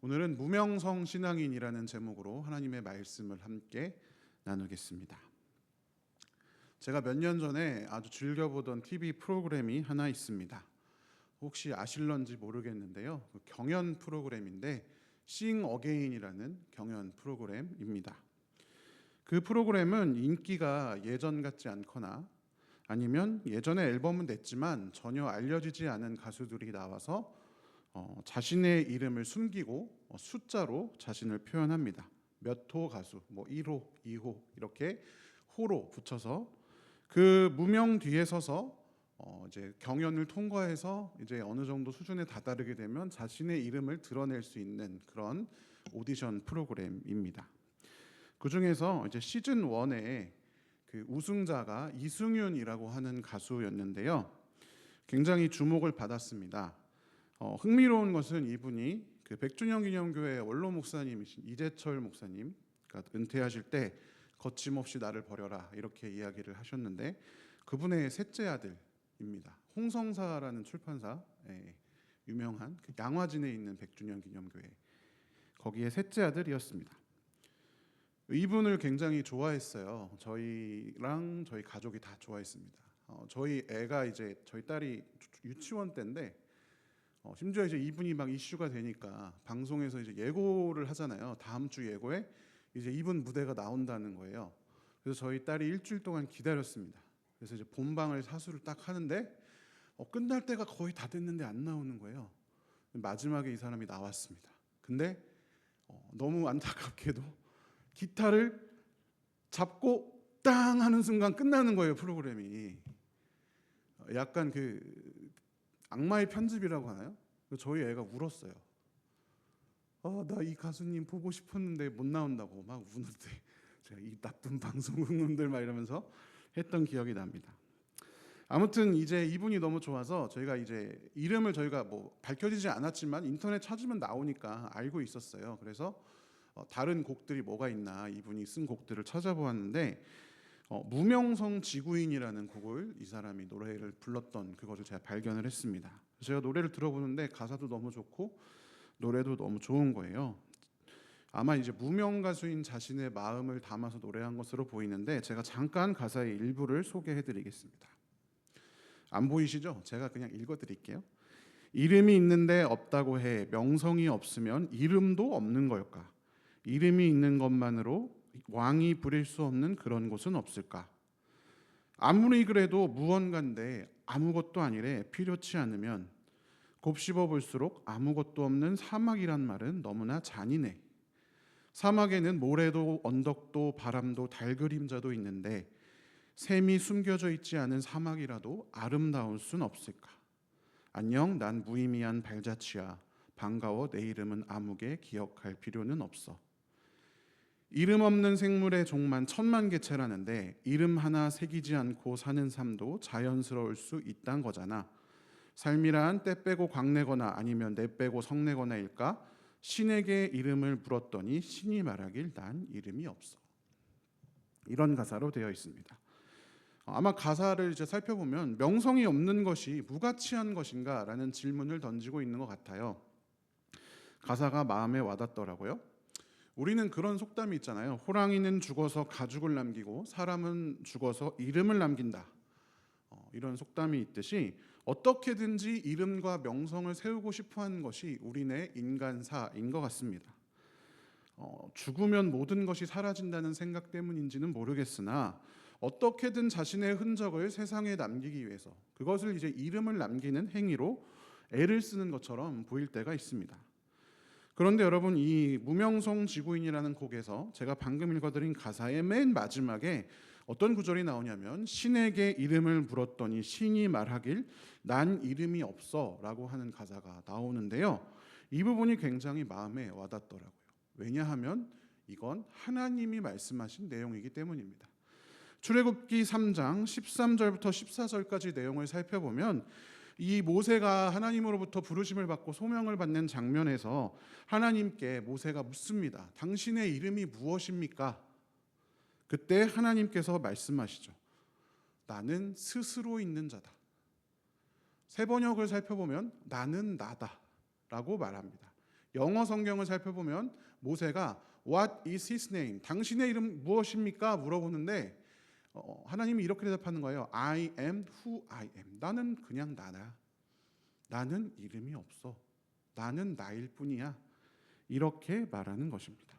오늘은 무명성 신앙인이라는 제목으로 하나님의 말씀을 함께 나누겠습니다. 제가 몇 년 전에 아주 즐겨보던 TV 프로그램이 하나 있습니다. 혹시 아실런지 모르겠는데요. 경연 프로그램인데 Sing Again이라는 경연 프로그램입니다. 그 프로그램은 인기가 예전 같지 않거나 아니면 예전에 앨범은 냈지만 전혀 알려지지 않은 가수들이 나와서 자신의 이름을 숨기고 숫자로 자신을 표현합니다. 몇 호 가수, 뭐 1호, 2호 이렇게 호로 붙여서 그 무명 뒤에 서서 이제 경연을 통과해서 이제 어느 정도 수준에 다다르게 되면 자신의 이름을 드러낼 수 있는 그런 오디션 프로그램입니다. 그 중에서 이제 시즌 1에 그 우승자가 이승윤이라고 하는 가수였는데요. 굉장히 주목을 받았습니다. 흥미로운 것은 이분이 그 백준영 기념교회 원로 목사님이신 이재철 목사님가 은퇴하실 때 거침없이 나를 버려라 이렇게 이야기를 하셨는데 그분의 셋째 아들입니다. 홍성사라는 출판사 유명한 그 양화진에 있는 백준영 기념교회 거기에 셋째 아들이었습니다. 이분을 굉장히 좋아했어요. 저희랑 저희 가족이 다 좋아했습니다. 저희 애가 이제 저희 딸이 유치원 때인데 심지어 이제 이분이 막 이슈가 되니까 방송에서 이제 예고를 하잖아요. 다음 주 예고에 이제 이분 무대가 나온다는 거예요. 그래서 저희 딸이 일주일 동안 기다렸습니다. 그래서 이제 본방을 사수를 딱 하는데 끝날 때가 거의 다 됐는데 안 나오는 거예요. 마지막에 이 사람이 나왔습니다. 근데 너무 안타깝게도 기타를 잡고 땅 하는 순간 끝나는 거예요. 프로그램이 약간 그 악마의 편집이라고 하나요? 저희 애가 울었어요. 나 이 가수님 보고 싶었는데 못 나온다고 막 우는데 제가 이 나쁜 방송국놈들 막 이러면서 했던 기억이 납니다. 아무튼 이제 이분이 너무 좋아서 저희가 이제 이름을 저희가 뭐 밝혀지지 않았지만 인터넷 찾으면 나오니까 알고 있었어요. 그래서 다른 곡들이 뭐가 있나 이분이 쓴 곡들을 찾아보았는데 무명성 지구인이라는 곡을 이 사람이 노래를 불렀던 그것을 제가 발견을 했습니다. 제가 노래를 들어보는데 가사도 너무 좋고 노래도 너무 좋은 거예요. 아마 이제 무명 가수인 자신의 마음을 담아서 노래한 것으로 보이는데 제가 잠깐 가사의 일부를 소개해드리겠습니다. 안 보이시죠? 제가 그냥 읽어드릴게요. 이름이 있는데 없다고 해 명성이 없으면 이름도 없는 걸까? 이름이 있는 것만으로 왕이 부릴 수 없는 그런 곳은 없을까? 아무리 그래도 무언가인데 아무것도 아니래 필요치 않으면 곱씹어 볼수록 아무것도 없는 사막이란 말은 너무나 잔인해. 사막에는 모래도 언덕도 바람도 달 그림자도 있는데 샘이 숨겨져 있지 않은 사막이라도 아름다울 순 없을까? 안녕, 난 무의미한 발자취야. 반가워, 내 이름은 아무개 기억할 필요는 없어. 이름 없는 생물의 종만 1000만 개체라는데 이름 하나 새기지 않고 사는 삶도 자연스러울 수 있단 거잖아. 삶이란 때 빼고 광내거나 아니면 내 빼고 성내거나일까? 신에게 이름을 물었더니 신이 말하길 난 이름이 없어. 이런 가사로 되어 있습니다. 아마 가사를 이제 살펴보면 명성이 없는 것이 무가치한 것인가라는 질문을 던지고 있는 것 같아요. 가사가 마음에 와닿더라고요. 우리는 그런 속담이 있잖아요. 호랑이는 죽어서 가죽을 남기고 사람은 죽어서 이름을 남긴다. 이런 속담이 있듯이 어떻게든지 이름과 명성을 세우고 싶어하는 것이 우리네 인간사인 것 같습니다. 죽으면 모든 것이 사라진다는 생각 때문인지는 모르겠으나 어떻게든 자신의 흔적을 세상에 남기기 위해서 그것을 이제 이름을 남기는 행위로 애를 쓰는 것처럼 보일 때가 있습니다. 그런데 여러분 이 무명성 지구인이라는 곡에서 제가 방금 읽어드린 가사의 맨 마지막에 어떤 구절이 나오냐면 신에게 이름을 물었더니 신이 말하길 난 이름이 없어 라고 하는 가사가 나오는데요. 이 부분이 굉장히 마음에 와닿더라고요. 왜냐하면 이건 하나님이 말씀하신 내용이기 때문입니다. 출애굽기 3장 13절부터 14절까지 내용을 살펴보면 이 모세가 하나님으로부터 부르심을 받고 소명을 받는 장면에서 하나님께 모세가 묻습니다. 당신의 이름이 무엇입니까? 그때 하나님께서 말씀하시죠. 나는 스스로 있는 자다. 새 번역을 살펴보면 나는 나다 라고 말합니다. 영어 성경을 살펴보면 모세가 What is his name? 당신의 이름 무엇입니까? 물어보는데 하나님이 이렇게 대답하는 거예요. I am who I am. 나는 그냥 나다. 나는 이름이 없어. 나는 나일 뿐이야. 이렇게 말하는 것입니다.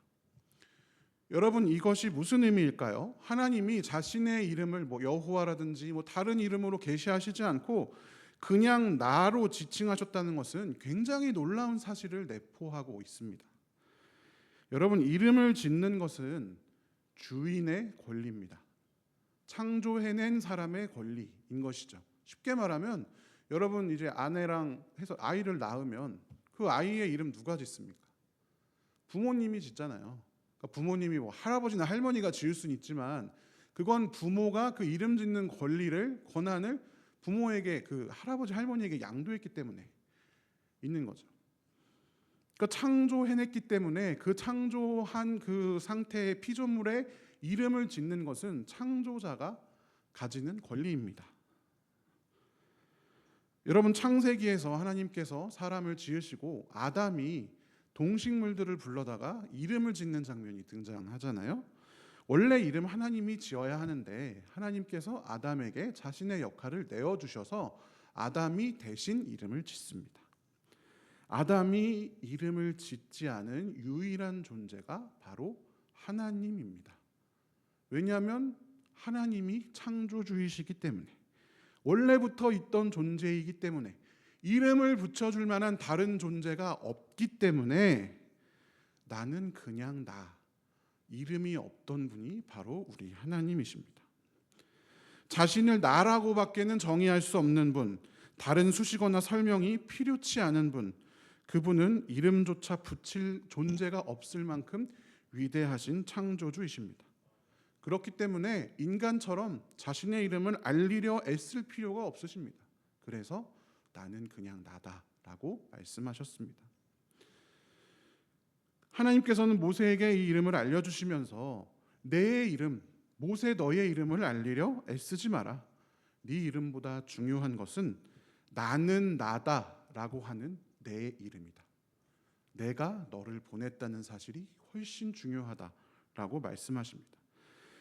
여러분, 이것이 무슨 의미일까요? 하나님이 자신의 이름을 여호와라든지 다른 이름으로 계시하시지 않고 그냥 나로 지칭하셨다는 것은 굉장히 놀라운 사실을 내포하고 있습니다. 여러분, 이름을 짓는 것은 주인의 권리입니다. 창조해낸 사람의 권리인 것이죠. 쉽게 말하면 여러분 이제 아내랑 해서 아이를 낳으면 그 아이의 이름 누가 짓습니까? 부모님이 짓잖아요. 그러니까 부모님이 할아버지나 할머니가 지을 수는 있지만 그건 부모가 그 이름 짓는 권한을 부모에게, 그 할아버지 할머니에게 양도했기 때문에 있는 거죠. 그러니까 창조해냈기 때문에 그 창조한 그 상태의 피조물의 이름을 짓는 것은 창조자가 가지는 권리입니다. 여러분, 창세기에서 하나님께서 사람을 지으시고 아담이 동식물들을 불러다가 이름을 짓는 장면이 등장하잖아요. 원래 이름 하나님이 지어야 하는데 하나님께서 아담에게 자신의 역할을 내어주셔서 아담이 대신 이름을 짓습니다. 아담이 이름을 짓지 않은 유일한 존재가 바로 하나님입니다. 왜냐하면 하나님이 창조주이시기 때문에, 원래부터 있던 존재이기 때문에, 이름을 붙여줄 만한 다른 존재가 없기 때문에 나는 그냥 나, 이름이 없던 분이 바로 우리 하나님이십니다. 자신을 나라고 밖에는 정의할 수 없는 분, 다른 수식어나 설명이 필요치 않은 분, 그분은 이름조차 붙일 존재가 없을 만큼 위대하신 창조주이십니다. 그렇기 때문에 인간처럼 자신의 이름을 알리려 애쓸 필요가 없으십니다. 그래서 나는 그냥 나다라고 말씀하셨습니다. 하나님께서는 모세에게 이 이름을 알려주시면서 내 이름, 모세 너의 이름을 알리려 애쓰지 마라. 네 이름보다 중요한 것은 나는 나다라고 하는 내 이름이다. 내가 너를 보냈다는 사실이 훨씬 중요하다라고 말씀하십니다.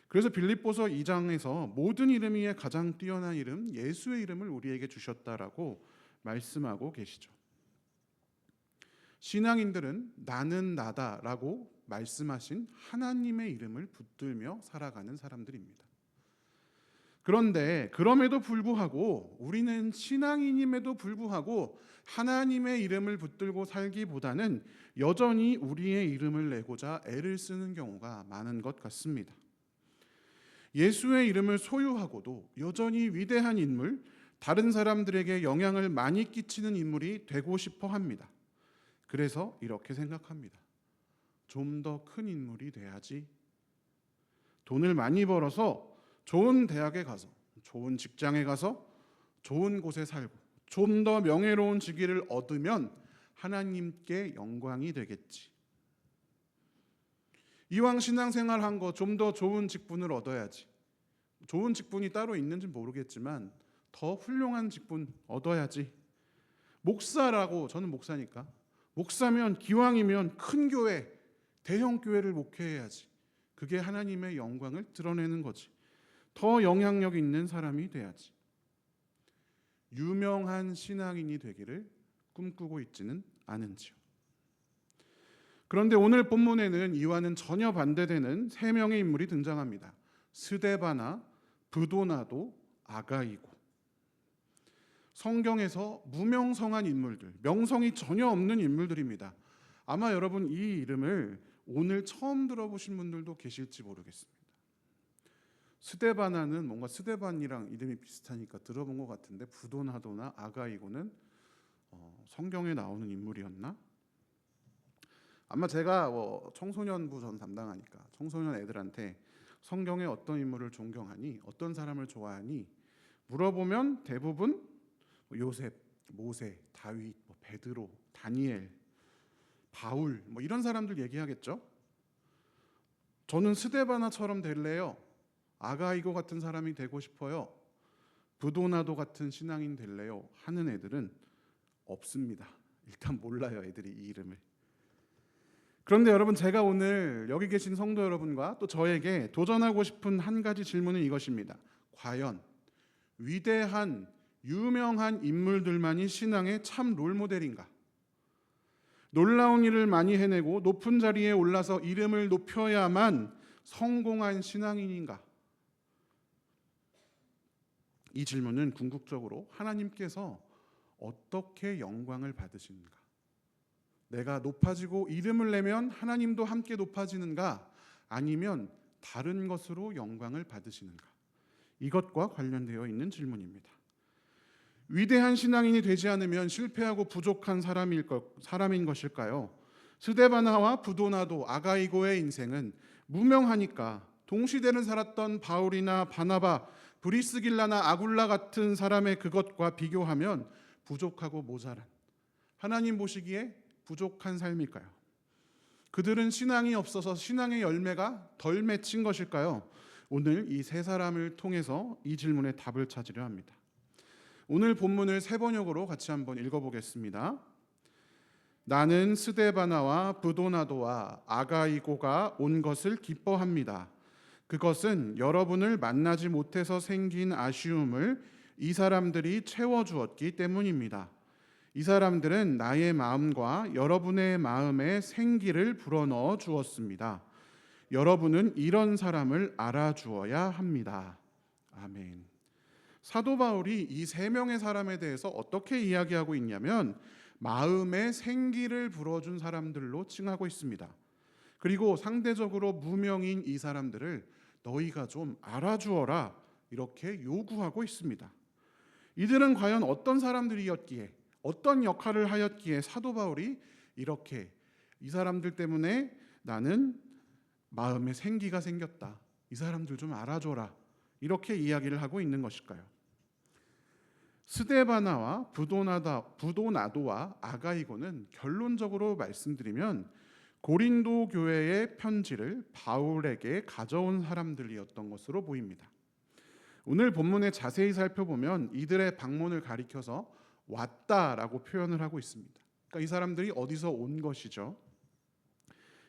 그래서 빌립보서 2장에서 모든 이름 위에 가장 뛰어난 이름 예수의 이름을 우리에게 주셨다라고 말씀하고 계시죠. 신앙인들은 나는 나다라고 말씀하신 하나님의 이름을 붙들며 살아가는 사람들입니다. 그런데 그럼에도 불구하고 우리는 신앙인임에도 불구하고 하나님의 이름을 붙들고 살기보다는 여전히 우리의 이름을 내고자 애를 쓰는 경우가 많은 것 같습니다. 예수의 이름을 소유하고도 여전히 위대한 인물, 다른 사람들에게 영향을 많이 끼치는 인물이 되고 싶어 합니다. 그래서 이렇게 생각합니다. 좀 더 큰 인물이 돼야지. 돈을 많이 벌어서 좋은 대학에 가서, 좋은 직장에 가서, 좋은 곳에 살고, 좀 더 명예로운 직위를 얻으면 하나님께 영광이 되겠지. 이왕 신앙생활 한 거 좀 더 좋은 직분을 얻어야지. 좋은 직분이 따로 있는지 모르겠지만 더 훌륭한 직분 얻어야지. 목사라고, 저는 목사니까, 목사면 기왕이면 큰 교회, 대형 교회를 목회해야지. 그게 하나님의 영광을 드러내는 거지. 더 영향력 있는 사람이 돼야지. 유명한 신앙인이 되기를 꿈꾸고 있지는 않은지요. 그런데 오늘 본문에는 이와는 전혀 반대되는 세 명의 인물이 등장합니다. 스데바나, 브도나도, 아가이고. 성경에서 무명성한 인물들, 명성이 전혀 없는 인물들입니다. 아마 여러분 이 이름을 오늘 처음 들어보신 분들도 계실지 모르겠습니다. 스데바나는 뭔가 스데반이랑 이름이 비슷하니까 들어본 것 같은데, 브도나도나 아가이고는 성경에 나오는 인물이었나? 아마 제가 청소년부 전 담당하니까 청소년 애들한테 성경에 어떤 인물을 존경하니, 어떤 사람을 좋아하니 물어보면 대부분 요셉, 모세, 다윗, 베드로, 다니엘, 바울 이런 사람들 얘기하겠죠. 저는 스데바나처럼 될래요. 아가이고 같은 사람이 되고 싶어요. 브도나도 같은 신앙인 될래요 하는 애들은 없습니다. 일단 몰라요, 애들이 이 이름을. 그런데 여러분, 제가 오늘 여기 계신 성도 여러분과 또 저에게 도전하고 싶은 한 가지 질문은 이것입니다. 과연 위대한 유명한 인물들만이 신앙의 참 롤모델인가? 놀라운 일을 많이 해내고 높은 자리에 올라서 이름을 높여야만 성공한 신앙인인가? 이 질문은 궁극적으로 하나님께서 어떻게 영광을 받으시는가? 내가 높아지고 이름을 내면 하나님도 함께 높아지는가? 아니면 다른 것으로 영광을 받으시는가? 이것과 관련되어 있는 질문입니다. 위대한 신앙인이 되지 않으면 실패하고 부족한 사람인 것일까요? 스데바나와 부도나도 아가이고의 인생은 무명하니까 동시대를 살았던 바울이나 바나바, 브리스길라나 아굴라 같은 사람의 그것과 비교하면 부족하고 모자란, 하나님 보시기에 부족한 삶일까요? 그들은 신앙이 없어서 신앙의 열매가 덜 맺힌 것일까요? 오늘 이 세 사람을 통해서 이 질문에 답을 찾으려 합니다. 오늘 본문을 세 번역으로 같이 한번 읽어보겠습니다. 나는 스데바나와 부도나도와 아가이고가 온 것을 기뻐합니다. 그것은 여러분을 만나지 못해서 생긴 아쉬움을 이 사람들이 채워주었기 때문입니다. 이 사람들은 나의 마음과 여러분의 마음에 생기를 불어넣어 주었습니다. 여러분은 이런 사람을 알아주어야 합니다. 아멘. 사도 바울이 이 세 명의 사람에 대해서 어떻게 이야기하고 있냐면 마음에 생기를 불어준 사람들로 칭하고 있습니다. 그리고 상대적으로 무명인 이 사람들을 너희가 좀 알아주어라 이렇게 요구하고 있습니다. 이들은 과연 어떤 사람들이었기에, 어떤 역할을 하였기에 사도 바울이 이렇게 이 사람들 때문에 나는 마음에 생기가 생겼다, 이 사람들 좀 알아줘라 이렇게 이야기를 하고 있는 것일까요? 스데바나와 부도나도와 아가이고는 결론적으로 말씀드리면 고린도 교회의 편지를 바울에게 가져온 사람들이었던 것으로 보입니다. 오늘 본문에 자세히 살펴보면 이들의 방문을 가리켜서 왔다라고 표현을 하고 있습니다. 그러니까 이 사람들이 어디서 온 것이죠.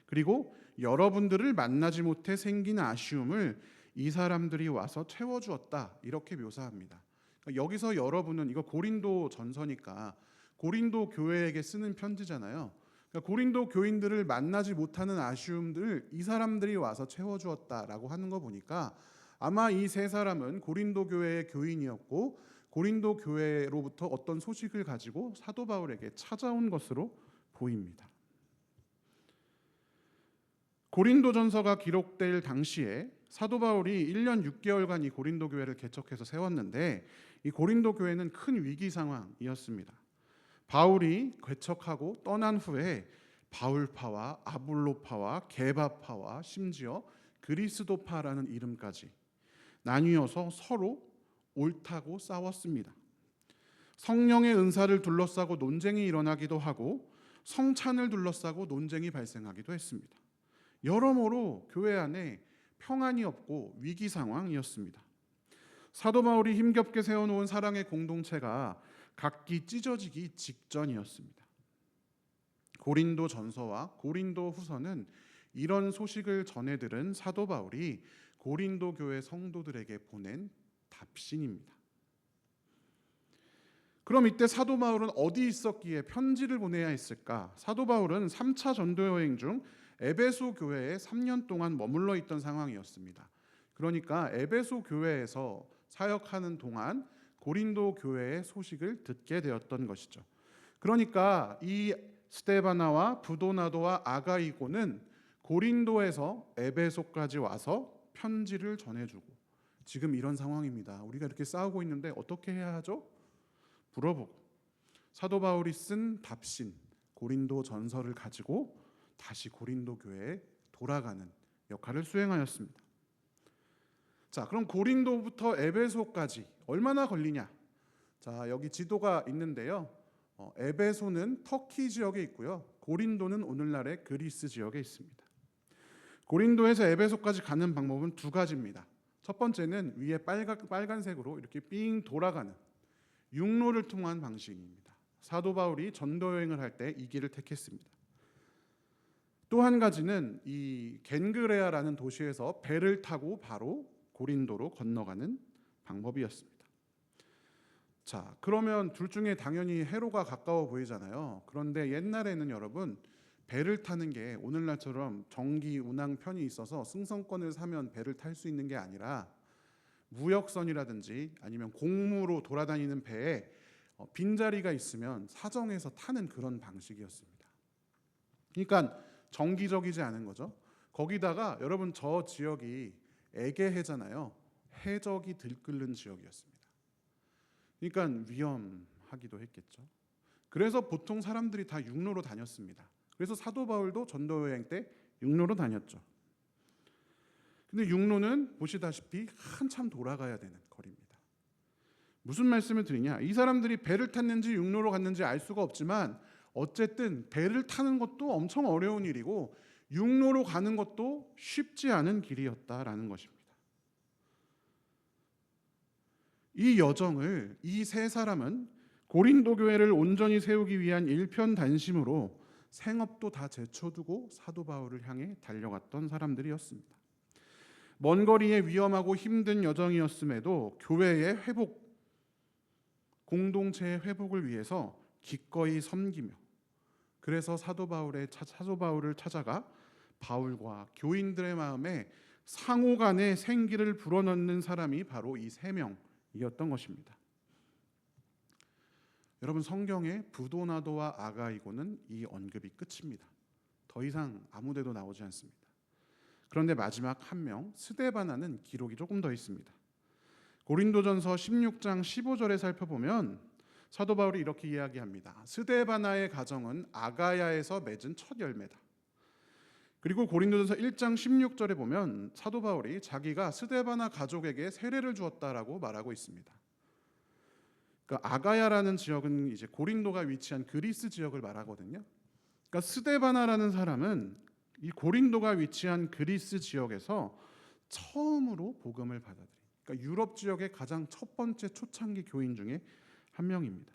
그리고 여러분들을 만나지 못해 생긴 아쉬움을 이 사람들이 와서 채워주었다 이렇게 묘사합니다. 그러니까 여기서 여러분은, 이거 고린도 전서니까 고린도 교회에게 쓰는 편지잖아요. 그러니까 고린도 교인들을 만나지 못하는 아쉬움들을 이 사람들이 와서 채워주었다라고 하는 거 보니까 아마 이 세 사람은 고린도 교회의 교인이었고 고린도 교회로부터 어떤 소식을 가지고 사도 바울에게 찾아온 것으로 보입니다. 고린도전서가 기록될 당시에 사도 바울이 1년 6개월간 이 고린도 교회를 개척해서 세웠는데 이 고린도 교회는 큰 위기 상황이었습니다. 바울이 개척하고 떠난 후에 바울파와 아볼로파와 게바파와 심지어 그리스도파라는 이름까지 나뉘어서 서로 옳다고 싸웠습니다. 성령의 은사를 둘러싸고 논쟁이 일어나기도 하고 성찬을 둘러싸고 논쟁이 발생하기도 했습니다. 여러모로 교회 안에 평안이 없고 위기 상황이었습니다. 사도 바울이 힘겹게 세워놓은 사랑의 공동체가 각기 찢어지기 직전이었습니다. 고린도 전서와 고린도 후서는 이런 소식을 전해 들은 사도 바울이 고린도 교회 성도들에게 보낸 답신입니다. 그럼 이때 사도 바울은 어디 있었기에 편지를 보내야 했을까? 사도 바울은 3차 전도 여행 중 에베소 교회에 3년 동안 머물러 있던 상황이었습니다. 그러니까 에베소 교회에서 사역하는 동안 고린도 교회의 소식을 듣게 되었던 것이죠. 그러니까 이 스데바나와 부도나도와 아가이고는 고린도에서 에베소까지 와서 편지를 전해주고, 지금 이런 상황입니다. 우리가 이렇게 싸우고 있는데 어떻게 해야 하죠? 물어보고 사도 바울이 쓴 답신 고린도 전서를 가지고 다시 고린도 교회에 돌아가는 역할을 수행하였습니다. 자, 그럼 고린도부터 에베소까지 얼마나 걸리냐? 자, 여기 지도가 있는데요. 에베소는 터키 지역에 있고요. 고린도는 오늘날의 그리스 지역에 있습니다. 고린도에서 에베소까지 가는 방법은 두 가지입니다. 첫 번째는 위에 빨간색으로 이렇게 삥 돌아가는 육로를 통한 방식입니다. 사도 바울이 전도 여행을 할 때 이 길을 택했습니다. 또 한 가지는 이 겐그레아라는 도시에서 배를 타고 바로 고린도로 건너가는 방법이었습니다. 자, 그러면 둘 중에 당연히 해로가 가까워 보이잖아요. 그런데 옛날에는 여러분 배를 타는 게 오늘날처럼 정기 운항 편이 있어서 승선권을 사면 배를 탈 수 있는 게 아니라 무역선이라든지 아니면 공무로 돌아다니는 배에 빈자리가 있으면 사정해서 타는 그런 방식이었습니다. 그러니까 정기적이지 않은 거죠. 거기다가 여러분 저 지역이 에게해잖아요. 해적이 들끓는 지역이었습니다. 그러니까 위험하기도 했겠죠. 그래서 보통 사람들이 다 육로로 다녔습니다. 그래서 사도 바울도 전도 여행 때 육로로 다녔죠. 근데 육로는 보시다시피 한참 돌아가야 되는 거리입니다. 무슨 말씀을 드리냐? 이 사람들이 배를 탔는지 육로로 갔는지 알 수가 없지만 어쨌든 배를 타는 것도 엄청 어려운 일이고 육로로 가는 것도 쉽지 않은 길이었다라는 것입니다. 이 여정을 이 세 사람은 고린도 교회를 온전히 세우기 위한 일편단심으로 생업도 다 제쳐두고 사도 바울을 향해 달려갔던 사람들이었습니다. 먼 거리의 위험하고 힘든 여정이었음에도 교회의 회복, 공동체의 회복을 위해서 기꺼이 섬기며 그래서 사도 바울을 찾아가 바울과 교인들의 마음에 상호 간의 생기를 불어넣는 사람이 바로 이 세 명이었던 것입니다. 여러분 성경에 부도나도와 아가이고는 이 언급이 끝입니다. 더 이상 아무 데도 나오지 않습니다. 그런데 마지막 한 명 스데바나는 기록이 조금 더 있습니다. 고린도전서 16장 15절에 살펴보면 사도 바울이 이렇게 이야기합니다. 스데바나의 가정은 아가야에서 맺은 첫 열매다. 그리고 고린도전서 1장 16절에 보면 사도 바울이 자기가 스데바나 가족에게 세례를 주었다라고 말하고 있습니다. 그러니까 아가야라는 지역은 이제 고린도가 위치한 그리스 지역을 말하거든요. 그러니까 스데바나라는 사람은 이 고린도가 위치한 그리스 지역에서 처음으로 복음을 받아들인, 그러니까 유럽 지역의 가장 첫 번째 초창기 교인 중에 한 명입니다.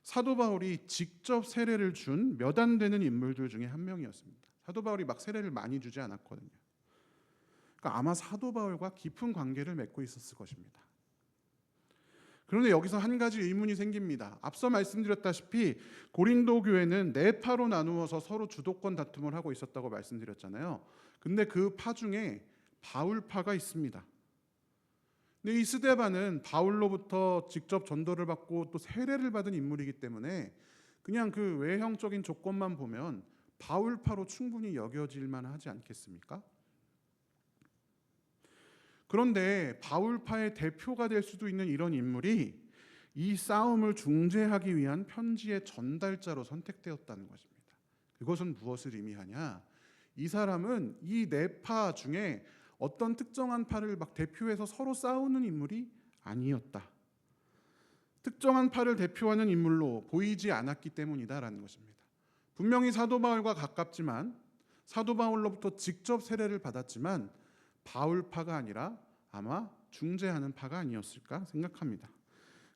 사도 바울이 직접 세례를 준 몇 안 되는 인물들 중에 한 명이었습니다. 사도 바울이 막 세례를 많이 주지 않았거든요. 그러니까 아마 사도 바울과 깊은 관계를 맺고 있었을 것입니다. 그런데 여기서 한 가지 의문이 생깁니다. 앞서 말씀드렸다시피 고린도 교회는 네 파로 나누어서 서로 주도권 다툼을 하고 있었다고 말씀드렸잖아요. 근데 그 파 중에 바울파가 있습니다. 근데 이 스데반은 바울로부터 직접 전도를 받고 또 세례를 받은 인물이기 때문에 그냥 그 외형적인 조건만 보면 바울파로 충분히 여겨질 만하지 않겠습니까? 그런데 바울파의 대표가 될 수도 있는 이런 인물이 이 싸움을 중재하기 위한 편지의 전달자로 선택되었다는 것입니다. 그것은 무엇을 의미하냐? 이 사람은 이 네 파 중에 어떤 특정한 파를 막 대표해서 서로 싸우는 인물이 아니었다. 특정한 파를 대표하는 인물로 보이지 않았기 때문이다라는 것입니다. 분명히 사도 바울과 가깝지만 사도 바울로부터 직접 세례를 받았지만 바울파가 아니라 아마 중재하는 파가 아니었을까 생각합니다.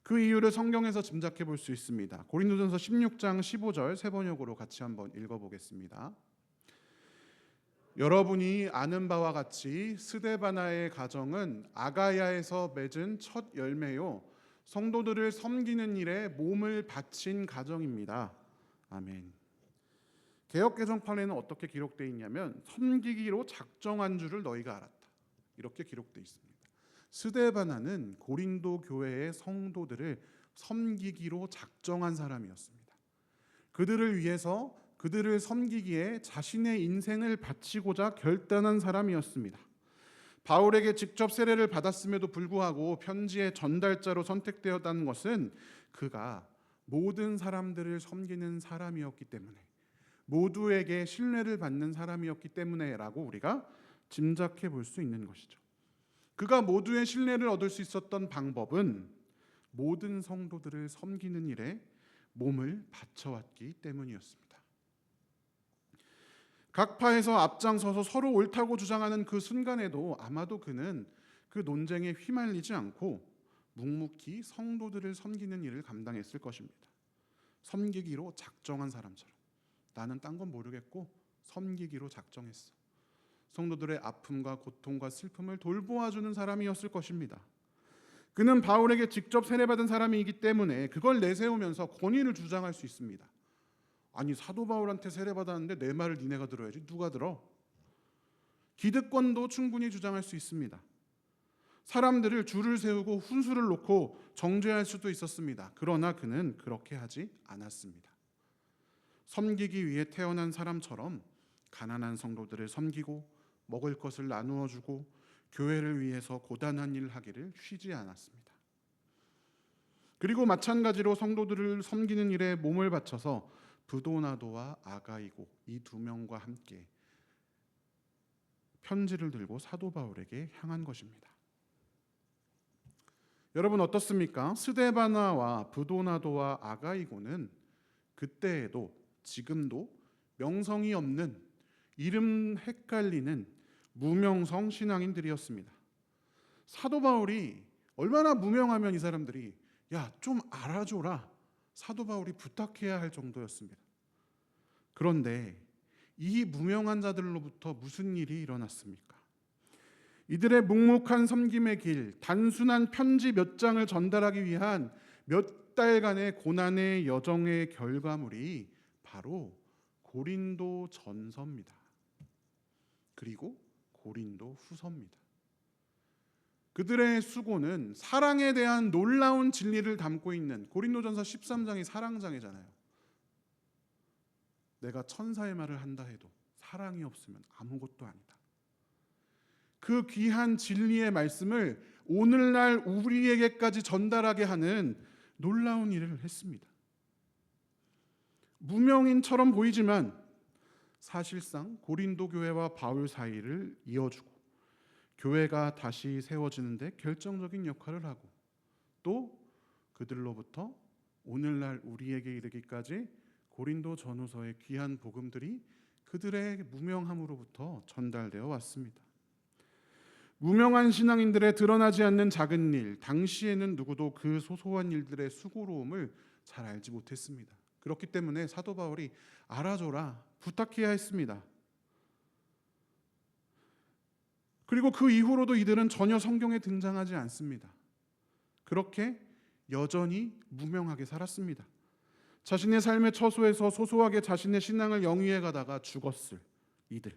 그 이유를 성경에서 짐작해 볼 수 있습니다. 고린도전서 16장 15절 세 번역으로 같이 한번 읽어보겠습니다. 여러분이 아는 바와 같이 스데바나의 가정은 아가야에서 맺은 첫 열매요 성도들을 섬기는 일에 몸을 바친 가정입니다. 아멘. 개역개정판에는 어떻게 기록되어 있냐면 섬기기로 작정한 줄을 너희가 알았다. 이렇게 기록되어 있습니다. 스데바나는 고린도 교회의 성도들을 섬기기로 작정한 사람이었습니다. 그들을 위해서 그들을 섬기기에 자신의 인생을 바치고자 결단한 사람이었습니다. 바울에게 직접 세례를 받았음에도 불구하고 편지의 전달자로 선택되었다는 것은 그가 모든 사람들을 섬기는 사람이었기 때문에, 모두에게 신뢰를 받는 사람이었기 때문에라고 우리가 짐작해 볼 수 있는 것이죠. 그가 모두의 신뢰를 얻을 수 있었던 방법은 모든 성도들을 섬기는 일에 몸을 바쳐왔기 때문이었습니다. 각 파에서 앞장서서 서로 옳다고 주장하는 그 순간에도 아마도 그는 그 논쟁에 휘말리지 않고 묵묵히 성도들을 섬기는 일을 감당했을 것입니다. 섬기기로 작정한 사람처럼 나는 딴 건 모르겠고 섬기기로 작정했어. 성도들의 아픔과 고통과 슬픔을 돌보아주는 사람이었을 것입니다. 그는 바울에게 직접 세례받은 사람이기 때문에 그걸 내세우면서 권위를 주장할 수 있습니다. 아니, 사도 바울한테 세례받았는데 내 말을 니네가 들어야지 누가 들어? 기득권도 충분히 주장할 수 있습니다. 사람들을 줄을 세우고 훈수를 놓고 정죄할 수도 있었습니다. 그러나 그는 그렇게 하지 않았습니다. 섬기기 위해 태어난 사람처럼 가난한 성도들을 섬기고 먹을 것을 나누어 주고 교회를 위해서 고단한 일을 하기를 쉬지 않았습니다. 그리고 마찬가지로 성도들을 섬기는 일에 몸을 바쳐서 브도나도와 아가이고 이 두 명과 함께 편지를 들고 사도 바울에게 향한 것입니다. 여러분 어떻습니까? 스데바나와 브도나도와 아가이고는 그때에도 지금도 명성이 없는, 이름 헷갈리는 무명성 신앙인들이었습니다. 사도 바울이 얼마나 무명하면 이 사람들이 야, 좀 알아줘라, 사도 바울이 부탁해야 할 정도였습니다. 그런데 이 무명한 자들로부터 무슨 일이 일어났습니까? 이들의 묵묵한 섬김의 길, 단순한 편지 몇 장을 전달하기 위한 몇 달간의 고난의 여정의 결과물이 바로 고린도 전서입니다. 그리고 고린도 후서입니다. 그들의 수고는 사랑에 대한 놀라운 진리를 담고 있는, 고린도전서 13장이 사랑장이잖아요. 내가 천사의 말을 한다 해도 사랑이 없으면 아무것도 아니다. 그 귀한 진리의 말씀을 오늘날 우리에게까지 전달하게 하는 놀라운 일을 했습니다. 무명인처럼 보이지만 사실상 고린도 교회와 바울 사이를 이어주고 교회가 다시 세워지는데 결정적인 역할을 하고, 또 그들로부터 오늘날 우리에게 이르기까지 고린도 전후서의 귀한 복음들이 그들의 무명함으로부터 전달되어 왔습니다. 무명한 신앙인들의 드러나지 않는 작은 일, 당시에는 누구도 그 소소한 일들의 수고로움을 잘 알지 못했습니다. 그렇기 때문에 사도 바울이 알아줘라, 부탁해야 했습니다. 그리고 그 이후로도 이들은 전혀 성경에 등장하지 않습니다. 그렇게 여전히 무명하게 살았습니다. 자신의 삶의 처소에서 소소하게 자신의 신앙을 영위해 가다가 죽었을 이들,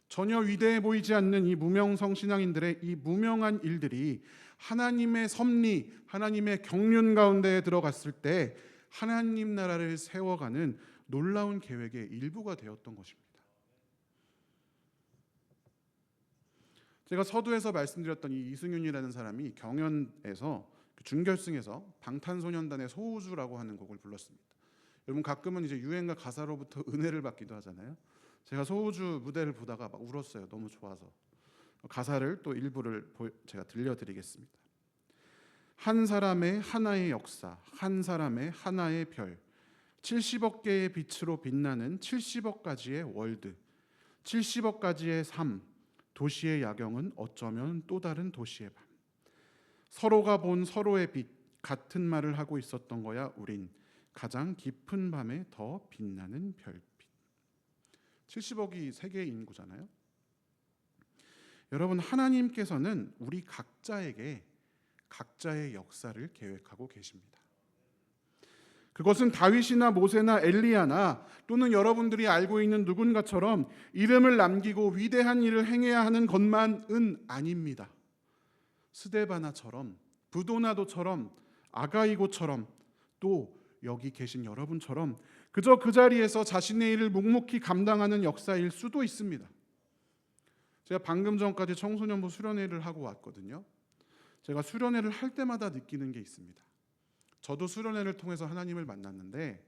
전혀 위대해 보이지 않는 이 무명성 신앙인들의 이 무명한 일들이 하나님의 섭리, 하나님의 경륜 가운데에 들어갔을 때 하나님 나라를 세워가는 놀라운 계획의 일부가 되었던 것입니다. 제가 서두에서 말씀드렸던 이 이승윤이라는 사람이 경연에서 준결승에서 방탄소년단의 소우주라고 하는 곡을 불렀습니다. 여러분 가끔은 이제 유행가 가사로부터 은혜를 받기도 하잖아요. 제가 소우주 무대를 보다가 막 울었어요. 너무 좋아서. 가사를 또 일부를 제가 들려드리겠습니다. 한 사람의 하나의 역사, 한 사람의 하나의 별, 70억 개의 빛으로 빛나는 70억 가지의 월드, 70억 가지의 삶, 도시의 야경은 어쩌면 또 다른 도시의 밤. 서로가 본 서로의 빛, 같은 말을 하고 있었던 거야 우린. 가장 깊은 밤에 더 빛나는 별빛. 70억이 세계의 인구잖아요. 여러분, 하나님께서는 우리 각자에게 각자의 역사를 계획하고 계십니다. 그것은 다윗이나 모세나 엘리야나 또는 여러분들이 알고 있는 누군가처럼 이름을 남기고 위대한 일을 행해야 하는 것만은 아닙니다. 스데바나처럼, 브도나도처럼, 아가이고처럼, 또 여기 계신 여러분처럼 그저 그 자리에서 자신의 일을 묵묵히 감당하는 역사일 수도 있습니다. 제가 방금 전까지 청소년부 수련회를 하고 왔거든요. 제가 수련회를 할 때마다 느끼는 게 있습니다. 저도 수련회를 통해서 하나님을 만났는데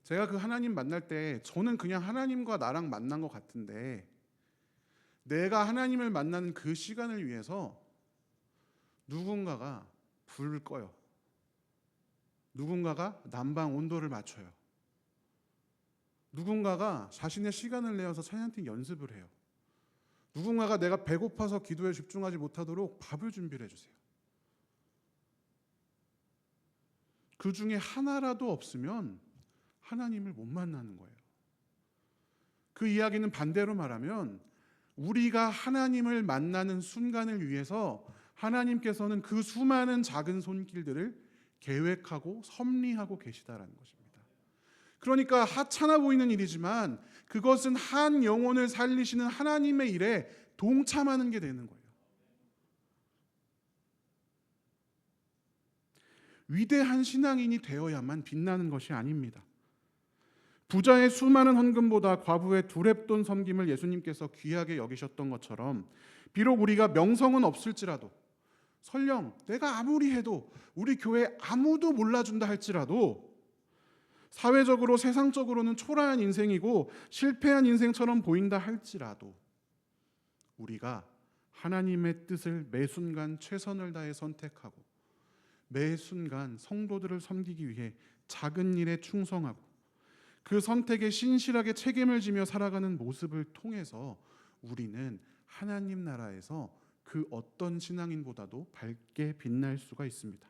제가 그 하나님 만날 때 저는 그냥 하나님과 나랑 만난 것 같은데 내가 하나님을 만나는 그 시간을 위해서 누군가가 불을 꺼요. 누군가가 난방 온도를 맞춰요. 누군가가 자신의 시간을 내어서 찬양팀 연습을 해요. 누군가가 내가 배고파서 기도에 집중하지 못하도록 밥을 준비를 해주세요. 그 중에 하나라도 없으면 하나님을 못 만나는 거예요. 그 이야기는 반대로 말하면 우리가 하나님을 만나는 순간을 위해서 하나님께서는 그 수많은 작은 손길들을 계획하고 섭리하고 계시다라는 것입니다. 그러니까 하찮아 보이는 일이지만 그것은 한 영혼을 살리시는 하나님의 일에 동참하는 게 되는 거예요. 위대한 신앙인이 되어야만 빛나는 것이 아닙니다. 부자의 수많은 헌금보다 과부의 두렙돈 섬김을 예수님께서 귀하게 여기셨던 것처럼 비록 우리가 명성은 없을지라도 설령 내가 아무리 해도 우리 교회 아무도 몰라준다 할지라도 사회적으로 세상적으로는 초라한 인생이고 실패한 인생처럼 보인다 할지라도 우리가 하나님의 뜻을 매 순간 최선을 다해 선택하고 매 순간 성도들을 섬기기 위해 작은 일에 충성하고 그 선택에 신실하게 책임을 지며 살아가는 모습을 통해서 우리는 하나님 나라에서 그 어떤 신앙인보다도 밝게 빛날 수가 있습니다.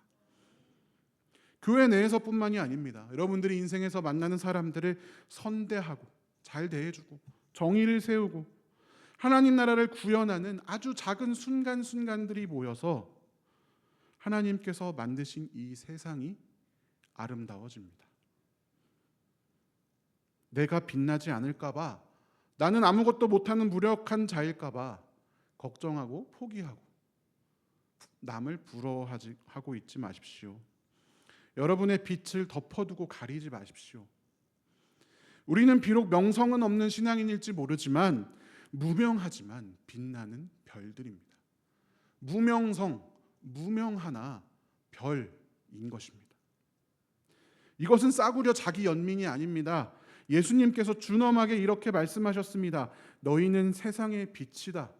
교회 내에서뿐만이 아닙니다. 여러분들이 인생에서 만나는 사람들을 선대하고 잘 대해주고 정의를 세우고 하나님 나라를 구현하는 아주 작은 순간순간들이 모여서 하나님께서 만드신 이 세상이 아름다워집니다. 내가 빛나지 않을까 봐, 나는 아무것도 못하는 무력한 자일까 봐 걱정하고 포기하고 남을 부러워하고 있지 마십시오. 여러분의 빛을 덮어두고 가리지 마십시오. 우리는 비록 명성은 없는 신앙인일지 모르지만 무명하지만 빛나는 별들입니다. 무명성, 무명하나 별인 것입니다. 이것은 싸구려 자기 연민이 아닙니다. 예수님께서 준엄하게 이렇게 말씀하셨습니다. 너희는 세상의 빛이다.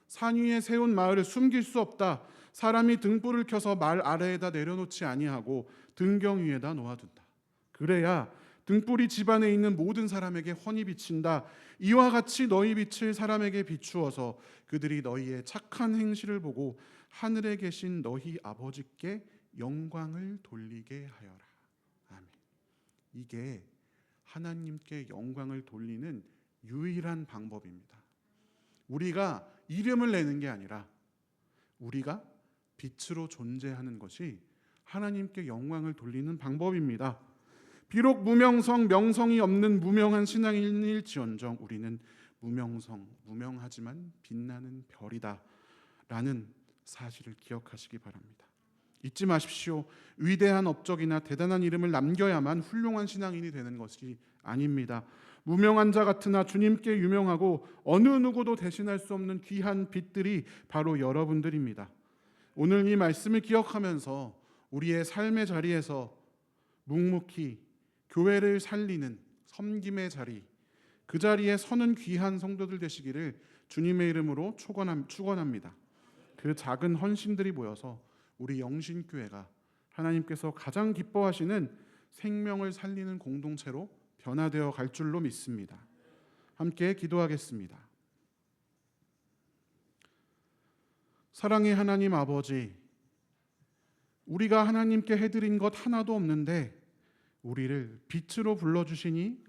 산 위에 세운 마을을 숨길 수 없다. 사람이 등불을 켜서 말 아래에다 내려놓지 아니하고 등경 위에다 놓아둔다. 그래야 등불이 집안에 있는 모든 사람에게 훤히 비친다. 이와 같이 너희 빛을 사람에게 비추어서 그들이 너희의 착한 행실을 보고 하늘에 계신 너희 아버지께 영광을 돌리게 하여라. 아멘. 이게 하나님께 영광을 돌리는 유일한 방법입니다. 우리가 이름을 내는 게 아니라 우리가 빛으로 존재하는 것이 하나님께 영광을 돌리는 방법입니다. 비록 무명성, 명성이 없는 무명한 신앙인일지언정 우리는 무명하지만 빛나는 별이다 라는 사실을 기억하시기 바랍니다. 잊지 마십시오. 위대한 업적이나 대단한 이름을 남겨야만 훌륭한 신앙인이 되는 것이 아닙니다. 무명한 자 같으나 주님께 유명하고 어느 누구도 대신할 수 없는 귀한 빛들이 바로 여러분들입니다. 오늘 이 말씀을 기억하면서 우리의 삶의 자리에서 묵묵히 교회를 살리는 섬김의 자리, 그 자리에 서는 귀한 성도들 되시기를 주님의 이름으로 축원합니다. 그 작은 헌신들이 모여서 우리 영신교회가 하나님께서 가장 기뻐하시는 생명을 살리는 공동체로 변화되어 갈 줄로 믿습니다. 함께 기도하겠습니다. 사랑의 하나님 아버지, 우리가 하나님께 해드린 것 하나도 없는데 우리를 빛으로 불러주시니